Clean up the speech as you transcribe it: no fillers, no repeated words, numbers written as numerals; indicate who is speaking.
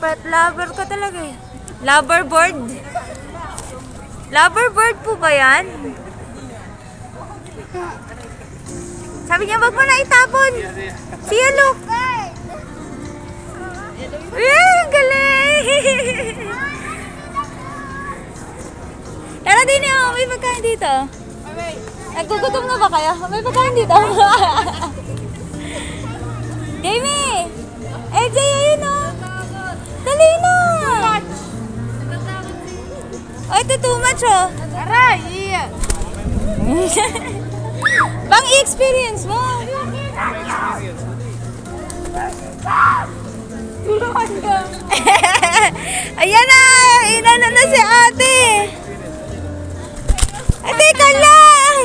Speaker 1: Pet lover ka talaga eh. Lover bird. Lover bird po ba yan? Sabi niya, wag mo na itapon. See you, look. Eh, galing. Tara din eh, may pagkain dito. Naggugutom na ba kayo? May pagkain dito. Jamie! EJ, ayun o. Dali na. Oh, ito too much o.
Speaker 2: Aray!
Speaker 1: Bang i-experience mo. Ayan na! Inano na si ate. Ate, ka lang!